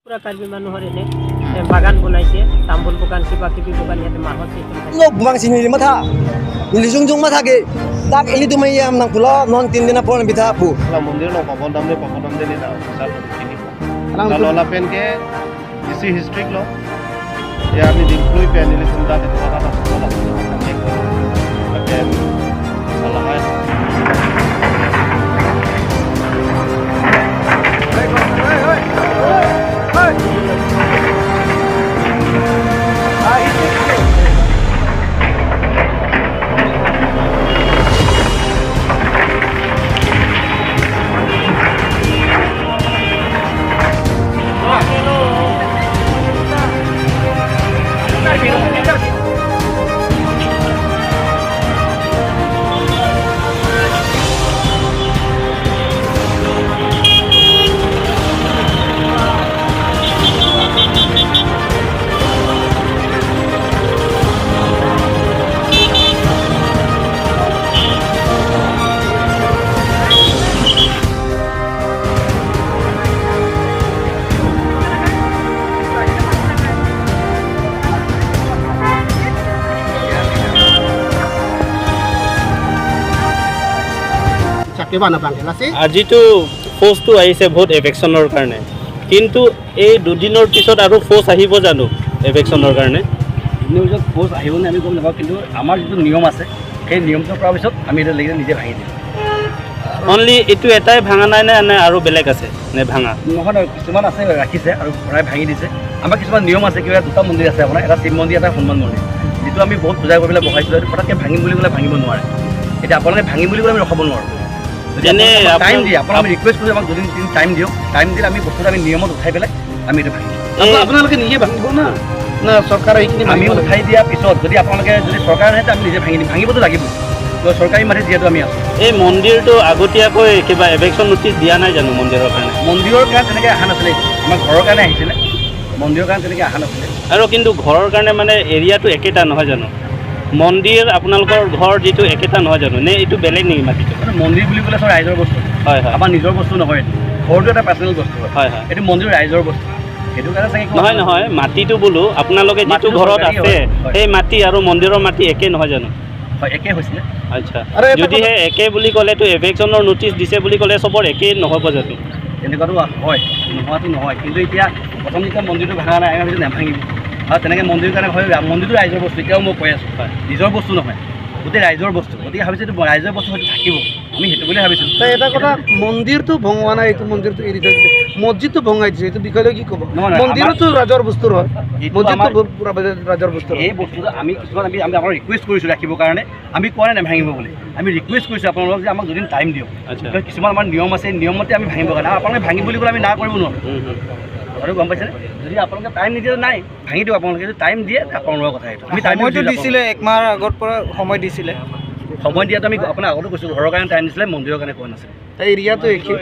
পুৰা কাৰ্বি মানুহৰ এনে বাগান বনাইছে তামোল বাগান কিবা কিবি বাগান ইয়াতে মাহৰ system lo buang sini lima tha ni jung mata ge tak ini tu mai am nang pulo non tin dina pon bitha bu la mundir lo papon dam de ni na sal ini ko la pen ke isi history lo ya ni din klui pen ni sunda te ta ta la pen ala hai আজিতো ফ'ৰ্চটো আহিছে vote এভেকশ্যনৰ কাৰণে, কিন্তু এই দুদিনৰ পিছত আৰু force আহিব জানো এভেকশ্যনৰ কাৰণে? নিউজত ফ'ৰ্চ আহিবনে আমি গম নাপাওঁ, কিন্তু আমাৰ যিটো নিয়ম আছে সেই নিয়মটো কৰাৰ পিছত আমি এটা লাগিলে নিজে ভাঙি দিম। অনলি এইটো এটাই ভাঙা নাই নে আৰু বেলেগ আছে নে ভাঙা? নহয় নহয়, কিছুমান আছে ৰাখিছে আৰু প্ৰায় ভাঙি দিছে। আমাৰ কিছুমান নিয়ম আছে, কিবা দুটা মন্দিৰ আছে আপোনাৰ, এটা শিৱ মন্দিৰ এটা হনুমান মন্দিৰ, যিটো আমি বহুত বুজাই কৰি পেলাই বহাইছিলোঁ। সেইটো পটককৈ ভাঙিম বুলি ক'লে ভাঙিব নোৱাৰে। এতিয়া আপোনালোকে ভাঙিম বুলি ক'লে আমি ৰখাব নোৱাৰোঁ। যেনে টাইম দিয়ে আপোনাক আমি ৰিকুৱেষ্ট কৰিছোঁ, আমাক দুদিন টাইম দিয়ক। টাইম দিলে আমি বস্তুটো আমি নিয়মত উঠাই পেলাই আমি এইটো ভাঙিম। আপোনালোকে নিজে ভাঙিব না না চৰকাৰে এইখিনি আমি উঠাই দিয়াৰ পিছত যদি আপোনালোকে যদি চৰকাৰ নাহে আমি নিজে ভাঙি দিম। ভাঙিবতো লাগিব, চৰকাৰী মাটিত যিহেতু আমি আছোঁ। এই মন্দিৰটো আগতীয়াকৈ কিবা এভেকশ্যন নটিচ দিয়া নাই জানো মন্দিৰৰ কাৰণে? মন্দিৰৰ কাৰণে তেনেকৈ অহা নাছিলে, আমাৰ ঘৰৰ কাৰণে আহিছিলে। মন্দিৰৰ কাৰণে তেনেকৈ অহা নাছিলে। আৰু কিন্তু ঘৰৰ কাৰণে মানে এৰিয়াটো একেটা নহয় জানো? মন্দিৰ আপোনালোকৰ ঘৰ যিটো একেটা নহয় জানো, নে এইটো বেলেগ নেকি মাটিটো? মন্দিৰ বুলি ক'লে চব ৰাইজৰ বস্তু, হয় হয়, আমাৰ নিজৰ বস্তু নহয়। ঘৰটো এটা পাৰ্চনেল বস্তু হয় হয়, এইটো মন্দিৰ ৰাইজৰ বস্তু। সেইটো কাৰণে চাগে নহয় নহয়, মাটিটো বোলো আপোনালোকে যিটো ঘৰত আছে সেই মাটি আৰু মন্দিৰৰ মাটি একে নহয় জানো? হয়, একে হৈছিলে। আচ্ছা, যদিহে একে বুলি ক'লেতো এভেকশ্যনৰ নটিচ দিছে বুলি ক'লে চবৰ একেই নহ'ব জানো? তেনেকুৱাটো হয়, নোহোৱাটো নহয়। কিন্তু এতিয়া প্ৰথম যেতিয়া মন্দিৰটো ভাঙা নাই আমি ভাবিছোঁ নাভাঙিব, আৰু তেনেকৈ মন্দিৰৰ কাৰণে হয়। মন্দিৰটো ৰাইজৰ বস্তু, এতিয়াও মই কৈ আছোঁ, নিজৰ বস্তু নহয়, গোটেই ৰাইজৰ বস্তু। গতিকে ভাবিছোঁ এইটো ৰাইজৰ বস্তু হয়তো থাকিব, আমি সেইটো বুলি ভাবিছোঁ। এটা কথা, মন্দিৰটো ভঙোৱা নাই, এইটো মন্দিৰটো এৰি থৈ দিছে, মছজিদটো ভঙাই দিছে, এইটো বিষয়লৈ কি ক'ব? মন্দিৰতো ৰাজৰ বস্তুৰ হয়, মছজিদটো ৰাজৰ বস্তু। এই বস্তুটো আমি কিছুমান আমি আমাৰ ৰিকুৱেষ্ট কৰিছোঁ ৰাখিবৰ কাৰণে। আমি কোৱা নাই নাভাঙিব বুলি, আমি ৰিকুৱেষ্ট কৰিছোঁ আপোনালোকক যে আমাক দুদিন টাইম দিয়ক। কিছুমান আমাৰ নিয়ম আছে, নিয়মতে আমি ভাঙিব কাৰণে। আপোনালোকে ভাঙিম বুলি ক'লে আমি না কৰিব নোৱাৰোঁ, আৰু গম পাইছেনে? যদি আপোনালোকে টাইম নিদিয়ে নাই ভাঙি দিয়ক। আপোনালোকে যদি টাইম দিয়ে আপোনালোকৰ কথা এইটো। আমি সময়টো দিছিলে, একমাহৰ আগৰ পৰা সময় দিছিলে। সময় দিয়াটো আমি আপোনাক আগতে কৈছোঁ, ঘৰৰ কাৰণে টাইম দিছিলে, মন্দিৰৰ কাৰণে কোৱা নাছিলে। এৰিয়াটো একে।